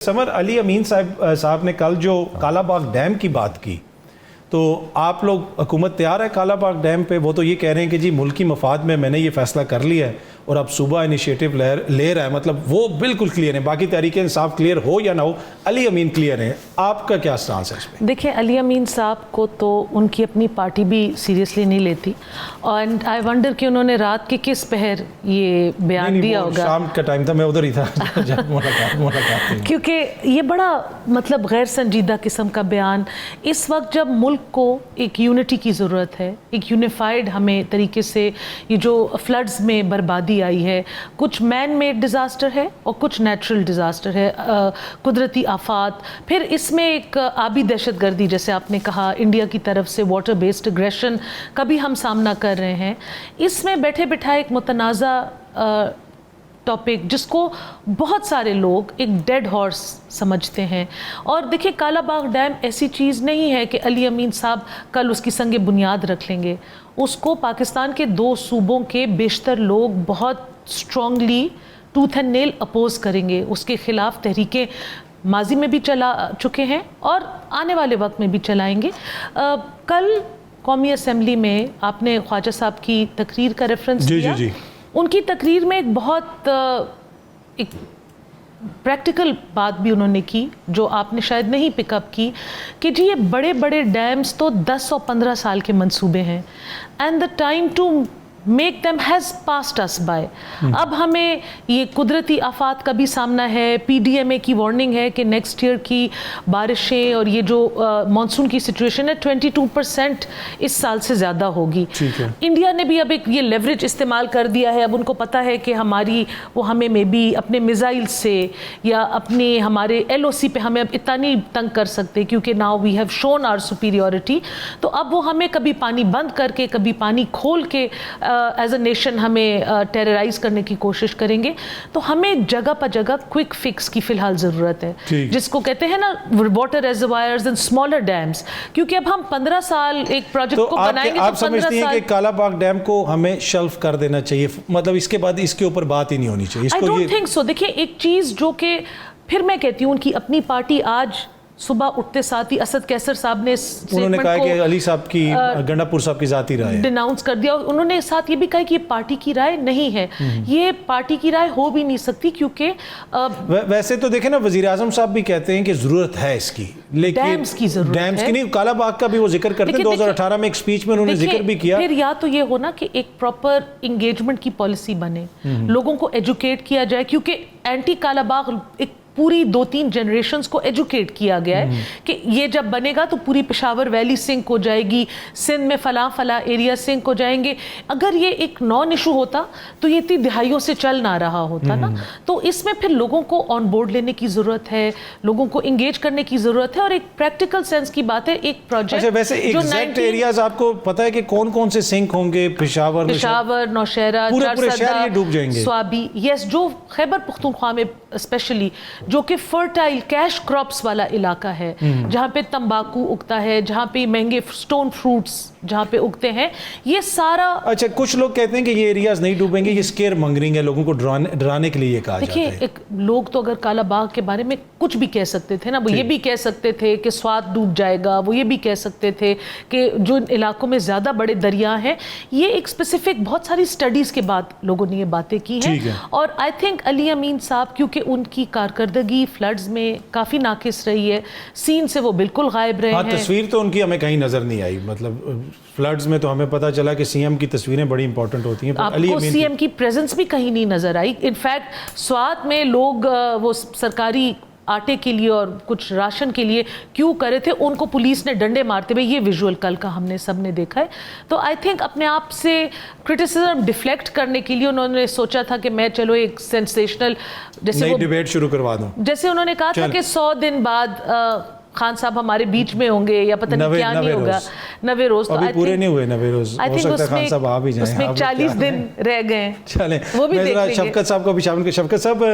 Summer Ali अमीन साहब ने कल जो काला बाग डैम की बात की, तो आप लोग हुकूमत तैयार है काला बाग डैम पे? वो तो ये कह रहे हैं कि जी मुल्की मफाद में मैंने ये फैसला कर लिया है और अब सूबा इनिशिएटिव ले रहा है, मतलब वो बिल्कुल क्लियर है। बाकी तहरीक इंसाफ क्लियर हो या ना हो, अली अमीन क्लियर है। आपका क्या स्टांस है इसमें? देखिए, अली अमीन साहब को तो उनकी अपनी पार्टी भी सीरियसली नहीं लेती, और आई वंडर कि उन्होंने रात के किस पहर ये बयान दिया होगा। शाम का टाइम था, मैं उधर ही था जब मुलाकात थी। क्योंकि ये बड़ा मतलब गैर संजीदा किस्म का बयान, इस वक्त जब मुल्क को एक यूनिटी की ज़रूरत है, एक यूनिफाइड हमें तरीके से, ये जो फ्लड्स में बर्बादी आई है, कुछ मैन मेड डिज़ास्टर है और कुछ नेचुरल डिज़ास्टर है, कुदरती आफात, फिर इसमें एक आबी दहशतगर्दी जैसे आपने कहा, इंडिया की तरफ से वाटर बेस्ड एग्रेशन का भी हम सामना कर रहे हैं। इसमें बैठे बिठाए एक मुतनाज़ा टॉपिक जिसको बहुत सारे लोग एक डेड हॉर्स समझते हैं। और देखिए, काला बाग डैम ऐसी चीज़ नहीं है कि अली अमीन साहब कल उसकी संगे बुनियाद रख लेंगे। उसको पाकिस्तान के दो सूबों के बेशतर लोग बहुत strongly tooth and nail oppose करेंगे। उसके ख़िलाफ़ तहरीकें माजी में भी चला चुके हैं और आने वाले वक्त में भी चलाएंगे। कल कौमी असम्बली में आपने ख्वाजा साहब की तकरीर का रेफरेंस दिया। जी। उनकी तकरीर में एक बहुत एक प्रैक्टिकल बात भी उन्होंने की जो आपने शायद नहीं पिकअप की, कि जी ये बड़े बड़े डैम्स तो 10 और 15 साल के मंसूबे हैं, and the time to make them has passed us by. अब हमें ये कुदरती आफात का भी सामना है, PDMA की वार्निंग है कि नेक्स्ट ईयर की बारिशें और ये जो मानसून की सिचुएशन है 22% इस साल से ज़्यादा होगी। इंडिया ने भी अब एक ये लेवरेज इस्तेमाल कर दिया है। अब उनको पता है कि हमारी वो हमें मे बी अपने मिसाइल से या अपने हमारे LOC पे हमें अब इतना नहीं तंग कर सकते, क्योंकि now we have shown our superiority. तो अब वो हमें कभी पानी बंद करके कभी पानी खोल के एज अ नेशन हमें टेरराइज करने की कोशिश करेंगे। तो हमें जगह पर जगह क्विक फिक्स की फिलहाल ज़रूरत है, जिसको कहते हैं ना water reservoirs and smaller dams. क्योंकि अब हम 15 साल एक प्रोजेक्ट को बनाएंगे तो आप समझती हैं कि काला बाग डैम को हमें शेल्फ कर देना चाहिए, मतलब इसके बाद इसके ऊपर बात ही नहीं होनी चाहिए? I don't think so. देखिए, एक चीज़ जो कि फिर मैं कहती हूँ, उनकी अपनी पार्टी आज सुबह उठते साथ ही असद कैसर साहब ने उन्होंने कहा कि अली साहब की गंडापुर साहब की जाती राय है, डिनाउंस कर दिया। उन्होंने साथ ये भी कहा कि ये पार्टी की राय नहीं है, ये पार्टी की राय हो भी नहीं सकती, क्योंकि वैसे तो देखें ना, वजीर आजम साहब भी कहते हैं कि जरूरत है इसकी, लेकिन डैम्स की जरूरत है। डैम्स की नहीं, काला बाग का भी वो जिक्र करते हैं। 2018 में एक स्पीच में उन्होंने जिक्र भी किया। फिर या तो ये हो ना कि एक प्रॉपर इंगेजमेंट की पॉलिसी बने, लोगों को एजुकेट किया जाए, क्योंकि एंटी काला बाग एक पूरी 2-3 जनरेशंस को एजुकेट किया गया है कि ये जब बनेगा तो पूरी पेशावर वैली सिंक हो जाएगी, सिंध में फला एरिया सिंक हो जाएंगे। अगर ये एक नॉन इशू होता तो ये इतनी दिहाइयों से चल ना रहा होता ना। तो इसमें फिर लोगों को ऑन बोर्ड लेने की ज़रूरत है, लोगों को इंगेज करने की ज़रूरत है, और एक प्रैक्टिकल सेंस की बात है। एक प्रोजेक्ट वैसे एग्जैक्ट एरियाज आपको पता है कि कौन कौन से सिंक होंगे? पेशावर, नौशहरा, डूब जाएंगे। स्वाबी, यस, जो खैबर पख्तूनख्वा में स्पेशली जो कि फर्टाइल कैश क्रॉप्स वाला इलाका है, जहाँ पे तंबाकू उगता है, जहाँ पे महंगे स्टोन फ्रूट्स जहाँ पे उगते हैं, ये सारा। अच्छा, कुछ लोग कहते हैं कि ये एरियाज नहीं डूबेंगे, ये स्केयर मंगरिंग है, लोगों को डराने के लिए ये कहा जाता है। देखिए, एक लोग तो अगर काला बाग के बारे में कुछ भी कह सकते थे ना, वो ये भी कह सकते थे कि स्वाद डूब जाएगा, वो ये भी कह सकते थे कि जो इलाकों में ज़्यादा बड़े दरिया हैं, ये एक स्पेसिफिक बहुत सारी स्टडीज़ के बाद लोगों ने ये बातें की हैं। और आई थिंक अली अमीन साहब, क्योंकि उनकी कारकर्दगी फ्लड्स में काफ़ी नाकिस रही है, सीन से वो बिल्कुल गायब रहे हैं। तस्वीर तो उनकी हमें कहीं नज़र नहीं आई, मतलब फ्लड्स में तो हमें पता चला कि CM की तस्वीरें बड़ी इंपॉर्टेंट होती हैं, आपको CM की प्रेजेंस भी कहीं नहीं नजर आई। इनफैक्ट स्वात में लोग वो सरकारी आटे के लिए और कुछ राशन के लिए क्यों करे थे, उनको पुलिस ने डंडे मारते हुए, ये विजुअल कल का हमने सबने देखा है। तो आई थिंक अपने आप से क्रिटिसिज्म डिफ्लेक्ट करने के लिए उन्होंने सोचा था कि मैं चलो एक सेंसेशनल जैसे वो डिबेट शुरू करवा दूं। जैसे उन्होंने कहा था कि 100 दिन बाद خان صاحب ہمارے بیچ میں ہوں گے یا پتہ نہیں کیا نہیں ہوگا. 90 روز تو ابھی پورے نہیں ہوئے 90 روز, ہو سکتا ہے خان صاحب آ بھی جائیں. اس میں 40 دن رہ گئے ہیں. چلیں وہ بھی دیکھ لیں گے. شفقت صاحب کو بھی شامل کر. شفقت صاحب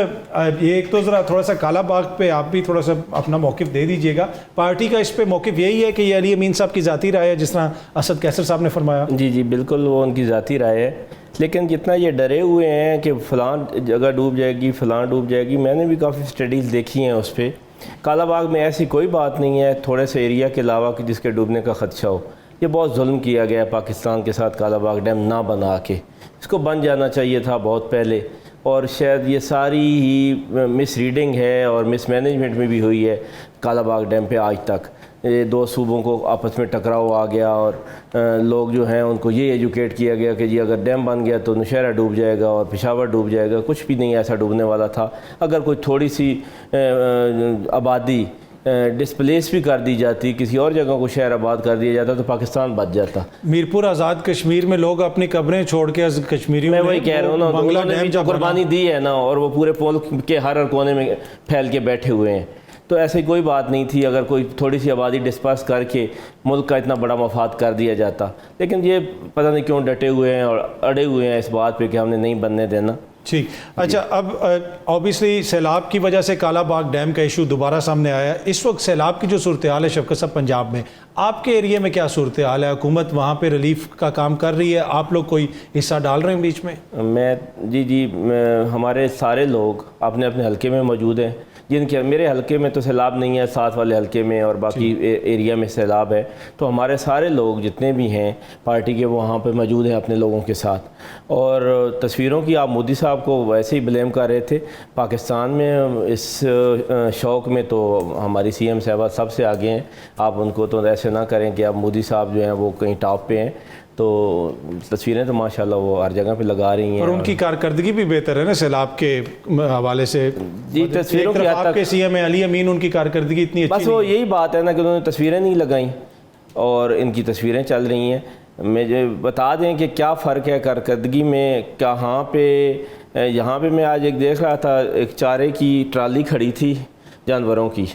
یہ ایک تو ذرا تھوڑا سا کالا باغ پہ آپ بھی تھوڑا سا اپنا موقف دے دیجیے گا. پارٹی کا اس پہ موقف یہی ہے کہ یہ علی امین صاحب کی ذاتی رائے ہے جس طرح اسد کیسر صاحب نے فرمایا؟ جی جی بالکل وہ ان کی ذاتی رائے ہے, لیکن جتنا یہ ڈرے ہوئے ہیں کہ فلاں جگہ ڈوب جائے گی فلاں ڈوب جائے گی, میں نے بھی کافی اسٹڈیز دیکھی ہیں اس پہ. کالا باغ میں ایسی کوئی بات نہیں ہے تھوڑے سے ایریا کے علاوہ کہ جس کے ڈوبنے کا خدشہ ہو. یہ بہت ظلم کیا گیا ہے پاکستان کے ساتھ کالا باغ ڈیم نہ بنا کے. اس کو بن جانا چاہیے تھا بہت پہلے, اور شاید یہ ساری ہی مس ریڈنگ ہے اور مس مینجمنٹ میں بھی ہوئی ہے کالا باغ ڈیم پہ. آج تک یہ دو صوبوں کو آپس میں ٹکراؤ آ گیا اور لوگ جو ہیں ان کو یہ ایجوکیٹ کیا گیا کہ جی اگر ڈیم بن گیا تو نوشہرہ ڈوب جائے گا اور پشاور ڈوب جائے گا. کچھ بھی نہیں ایسا ڈوبنے والا تھا. اگر کوئی تھوڑی سی آبادی ڈسپلیس بھی کر دی جاتی, کسی اور جگہ کو شہر آباد کر دیا جاتا تو پاکستان بچ جاتا. میرپور آزاد کشمیر میں لوگ اپنی قبریں چھوڑ کے کشمیریوں میں وہی کہہ رہا ہوں نا, بنگلہ انہوں نے ڈیم بھی جو قربانی دی ہے نا, اور وہ پورے پول کے ہر کونے میں پھیل کے بیٹھے ہوئے ہیں. تو ایسی کوئی بات نہیں تھی اگر کوئی تھوڑی سی آبادی ڈسپرس کر کے ملک کا اتنا بڑا مفاد کر دیا جاتا. لیکن یہ پتہ نہیں کیوں ڈٹے ہوئے ہیں اور اڑے ہوئے ہیں اس بات پہ کہ ہم نے نہیں بننے دینا. ٹھیک. اچھا, اب اوبیسلی سیلاب کی وجہ سے کالا باغ ڈیم کا ایشو دوبارہ سامنے آیا ہے. اس وقت سیلاب کی جو صورتحال ہے شفقت صاحب پنجاب میں, آپ کے ایریے میں کیا صورتحال ہے؟ حکومت وہاں پہ ریلیف کا کام کر رہی ہے؟ آپ لوگ کوئی حصہ ڈال رہے ہیں بیچ میں؟ جی ہمارے سارے لوگ اپنے اپنے حلقے میں موجود ہیں. جن کے میرے حلقے میں تو سیلاب نہیں ہے, ساتھ والے حلقے میں اور باقی ایریا میں سیلاب ہے. تو ہمارے سارے لوگ جتنے بھی ہیں پارٹی کے وہاں پہ موجود ہیں اپنے لوگوں کے ساتھ. اور تصویروں کی آپ مودی صاحب کو ویسے ہی بلیم کر رہے تھے. پاکستان میں اس شوق میں تو ہماری سی ایم صاحبہ سب سے آگے ہیں. آپ ان کو تو ایسے نہ کریں کہ اب مودی صاحب جو ہیں وہ کہیں ٹاپ پہ ہیں. تو تصویریں تو ماشاءاللہ وہ ہر جگہ پہ لگا رہی ہیں, اور ان کی کارکردگی بھی بہتر ہے نا سیلاب کے حوالے سے. جی تصویروں کی آپ کے سی ایم علی امین, ان کی کارکردگی اتنی اچھی بس وہ یہی بات ہے نا کہ انہوں نے تصویریں نہیں لگائیں اور ان کی تصویریں چل رہی ہیں. مجھے بتا دیں کہ کیا فرق ہے کارکردگی میں. کہاں پہ یہاں پہ میں آج ایک دیکھ رہا تھا, ایک چارے کی ٹرالی کھڑی تھی جانوروں کی,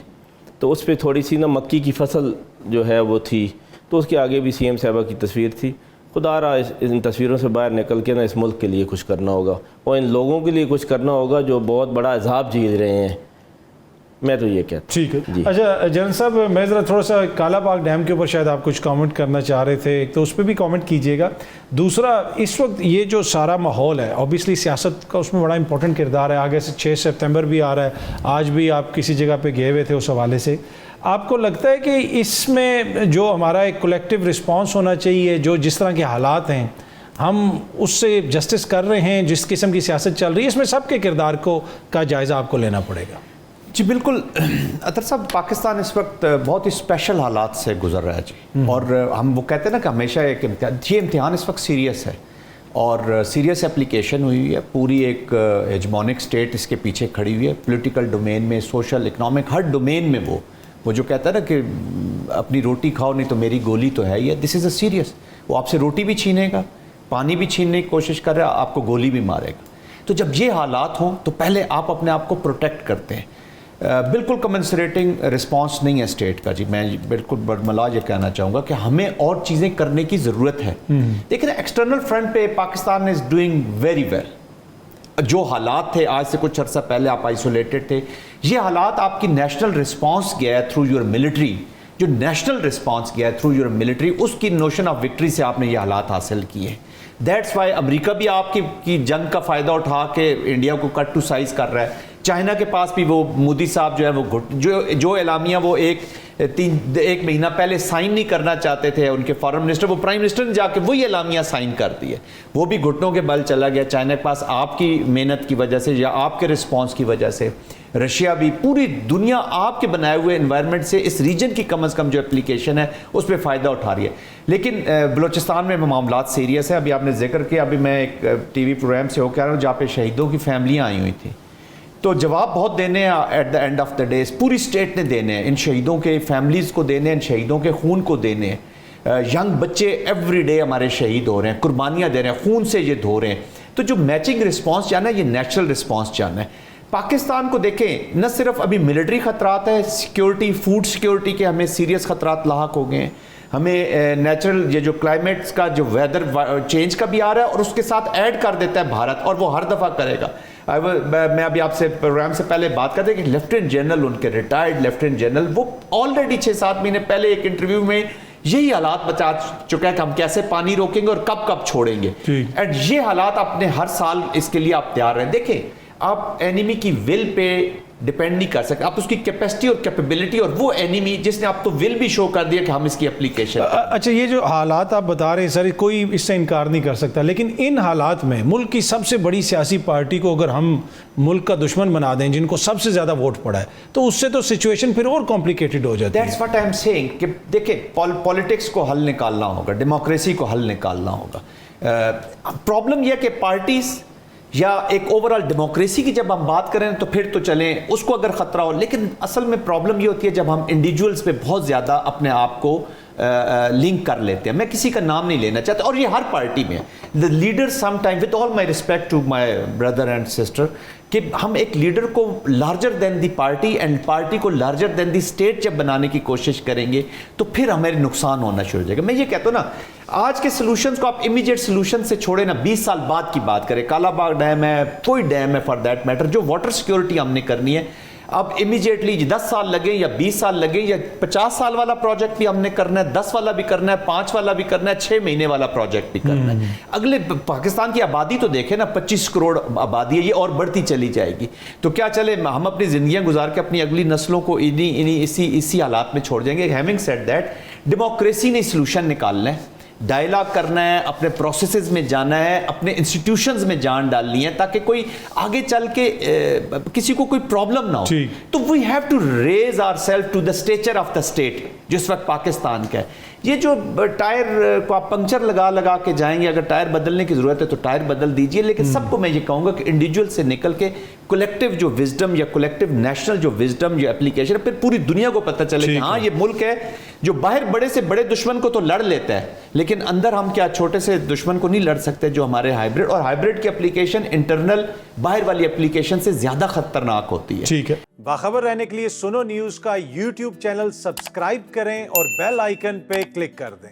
تو اس پہ تھوڑی سی نا مکی کی فصل جو ہے وہ تھی, تو اس کے آگے بھی سی ایم صاحبہ کی تصویر تھی. خدا رہا ان تصویروں سے باہر نکل کے نا اس ملک کے لیے کچھ کرنا ہوگا اور ان لوگوں کے لیے کچھ کرنا ہوگا جو بہت بڑا عذاب جھیل رہے ہیں. میں تو یہ کہتا ہوں. ٹھیک ہے. اچھا جنرل صاحب, میں ذرا تھوڑا سا کالا باغ ڈیم کے اوپر شاید آپ کچھ کامنٹ کرنا چاہ رہے تھے, ایک تو اس پہ بھی کامنٹ کیجیے گا. دوسرا, اس وقت یہ جو سارا ماحول ہے اوبیسلی سیاست کا اس میں بڑا امپورٹنٹ کردار ہے. آگے سے 6 سپتمبر بھی آ رہا ہے, آج بھی آپ کسی جگہ پہ گئے ہوئے تھے اس حوالے سے. آپ کو لگتا ہے کہ اس میں جو ہمارا ایک کولیکٹیو رسپانس ہونا چاہیے, جو جس طرح کے حالات ہیں ہم اس سے جسٹس کر رہے ہیں, جس قسم کی سیاست چل رہی ہے, اس میں سب کے کردار کا جائزہ آپ کو لینا پڑے گا؟ جی بالکل اطہر صاحب, پاکستان اس وقت بہت ہی اسپیشل حالات سے گزر رہا ہے جی. اور ہم وہ کہتے ہیں نا کہ ہمیشہ ایک امتحان, یہ امتحان اس وقت سیریس ہے اور سیریس اپلیکیشن ہوئی ہے. پوری ایک ہیجمونک سٹیٹ اس کے پیچھے کھڑی ہوئی ہے, پولیٹیکل ڈومین میں, سوشل, اکنامک, ہر ڈومین میں. وہ جو کہتا ہے نا کہ اپنی روٹی کھاؤ نہیں تو میری گولی تو ہے ہی. دس از اے سیریس. وہ آپ سے روٹی بھی چھینے گا, پانی بھی چھیننے کی کوشش کر رہا ہے, آپ کو گولی بھی مارے گا. تو جب یہ حالات ہوں تو پہلے آپ اپنے آپ کو پروٹیکٹ کرتے ہیں. بالکل کمنسریٹنگ رسپانس نہیں ہے اسٹیٹ کا جی. میں بالکل برملا یہ کہنا چاہوں گا کہ ہمیں اور چیزیں کرنے کی ضرورت ہے. دیکھیں ایکسٹرنل فرنٹ پہ Pakistan is doing very well. جو حالات تھے آج سے کچھ عرصہ پہلے آپ آئسولیٹڈ تھے, یہ حالات آپ کی نیشنل رسپانس گیا ہے تھرو یور ملٹری. جو نیشنل رسپانس گیا ہے تھرو یور ملٹری, اس کی نوشن آف وکٹری سے آپ نے یہ حالات حاصل کیے ہیں. دیٹس وائی امریکہ بھی آپ کی جنگ کا فائدہ اٹھا کے انڈیا کو کٹ ٹو سائز کر رہا ہے. چائنا کے پاس بھی وہ مودی صاحب جو ہے وہ جو اعلامیہ وہ ایک مہینہ پہلے سائن نہیں کرنا چاہتے تھے ان کے فارن منسٹر, وہ پرائم منسٹر نے جا کے وہی اعلامیہ سائن کر دی ہے. وہ بھی گھٹنوں کے بل چلا گیا چائنا کے پاس آپ کی محنت کی وجہ سے یا آپ کے رسپانس کی وجہ سے. رشیا بھی, پوری دنیا آپ کے بنائے ہوئے انوائرمنٹ سے اس ریجن کی کم از کم جو اپلیکیشن ہے اس پہ فائدہ اٹھا رہی ہے. لیکن بلوچستان میں معاملات سیریس ہے. ابھی آپ نے ذکر کیا, ابھی میں ایک ٹی وی پروگرام سے ہو کے آ رہا ہوں جہاں پہ شہیدوں کی فیملیاں آئی ہوئی تھیں. تو جواب بہت دینے ہیں at the end of the day, پوری اسٹیٹ نے دینے ہیں, ان شہیدوں کے فیملیز کو دینے ہیں, ان شہیدوں کے خون کو دینے ہیں. ینگ بچے ایوری ڈے ہمارے شہید ہو رہے ہیں, قربانیاں دے رہے ہیں, خون سے یہ دھو رہے ہیں. تو جو میچنگ رسپانس چاہنا ہے یہ نیچرل رسپانس چاہنا ہے. पाकिस्तान को देखें, न सिर्फ अभी मिलिट्री ख़तरात है, सिक्योरिटी, फूड सिक्योरिटी के हमें सीरियस ख़तरात लाहक हो गए हैं, हमें नेचुरल ये जो क्लाइमेट्स का जो वेदर चेंज का भी आ रहा है, और उसके साथ ऐड कर देता है भारत, और वो हर दफ़ा करेगा। मैं अभी आपसे प्रोग्राम से पहले बात करते कि लेफ्टिनेंट जनरल, उनके रिटायर्ड लेफ्टिनेंट जनरल, वो ऑलरेडी 6-7 महीने पहले एक इंटरव्यू में यही हालात बता चुका है कि हम कैसे पानी रोकेंगे और कब कब छोड़ेंगे। एंड ये हालात अपने हर साल इसके लिए आप तैयार हैं। देखें, आप एनिमी की विल पे डिपेंड नहीं कर सकते, आप उसकी कैपेसिटी और कैपेबिलिटी, और वो एनिमी जिसने आप तो विल भी शो कर दिया कि हम इसकी एप्लीकेशन। अच्छा, ये जो हालात आप बता रहे हैं सर, कोई इससे इनकार नहीं कर सकता, लेकिन इन हालात में मुल्क की सबसे बड़ी सियासी पार्टी को अगर हम मुल्क का दुश्मन बना दें, जिनको सबसे ज़्यादा वोट पड़ा है, तो उससे तो सिचुएशन फिर और कॉम्प्लिकेटेड हो जाती है। That's what I am saying कि देखिए, पॉलिटिक्स को हल निकालना होगा, डेमोक्रेसी को हल निकालना होगा। प्रॉब्लम यह कि पार्टीज या एक ओवरऑल डेमोक्रेसी की जब हम बात करें तो फिर तो चलें, उसको अगर ख़तरा हो, लेकिन असल में प्रॉब्लम ये होती है जब हम इंडिविजुअल्स पे बहुत ज़्यादा अपने आप को लिंक कर लेते हैं। मैं किसी का नाम नहीं लेना चाहता, और ये हर पार्टी में the leader some time, with all my respect to my brother and sister, कि हम एक लीडर को larger than the party and party को लार्जर देन दी स्टेट जब बनाने की कोशिश करेंगे तो फिर हमें नुकसान होना शुरू हो जाएगा। मैं ये कहता हूँ ना, आज के सॉल्यूशंस को आप इमीडिएट सॉल्यूशन से छोड़े ना, 20 साल बाद की बात करें, कालाबाग डैम है, कोई डैम है फॉर दैट मैटर, जो वाटर सिक्योरिटी हमने करनी है, अब इमीडिएटली 10 साल लगे या 20 साल लगे या 50 साल वाला प्रोजेक्ट भी हमने करना है, 10 वाला भी करना है, 5 वाला भी करना है, 6 महीने वाला प्रोजेक्ट भी करना है। अगले पाकिस्तान की आबादी तो देखें ना, 25 करोड़ आबादी है, ये और बढ़ती चली जाएगी। तो क्या चले हम अपनी ज़िंदगियां गुजार के अपनी अगली नस्लों को इसी हालात में छोड़ देंगे? हैविंग सेड दैट, डेमोक्रेसी ने सॉल्यूशन निकालना है, डायलॉग करना है, अपने प्रोसेसेस में जाना है, अपने इंस्टीट्यूशंस में जान डालनी है, ताकि कोई आगे चल के किसी को कोई प्रॉब्लम ना हो। तो we have to raise ourselves to the stature of the state जिस वक्त पाकिस्तान का है। ये जो टायर को आप पंक्चर लगा के जाएंगे, अगर टायर बदलने की ज़रूरत है तो टायर बदल दीजिए, लेकिन सबको मैं ये कहूँगा कि इंडिविजुअल से निकल के कलेक्टिव जो विजडम या कलेक्टिव नेशनल जो विजडम या एप्लीकेशन है, फिर पूरी दुनिया को पता चले कि हाँ, ये मुल्क है जो बाहर बड़े से बड़े दुश्मन को तो लड़ लेता है, लेकिन अंदर हम क्या छोटे से दुश्मन को नहीं लड़ सकते, जो हमारे हाइब्रिड, और हाइब्रिड की एप्लीकेशन इंटरनल बाहर वाली एप्लीकेशन से ज़्यादा खतरनाक होती है। ठीक है, बाखबर रहने के लिए सुनो न्यूज़ का YouTube चैनल सब्सक्राइब करें और बेल आइकन पे क्लिक कर दें।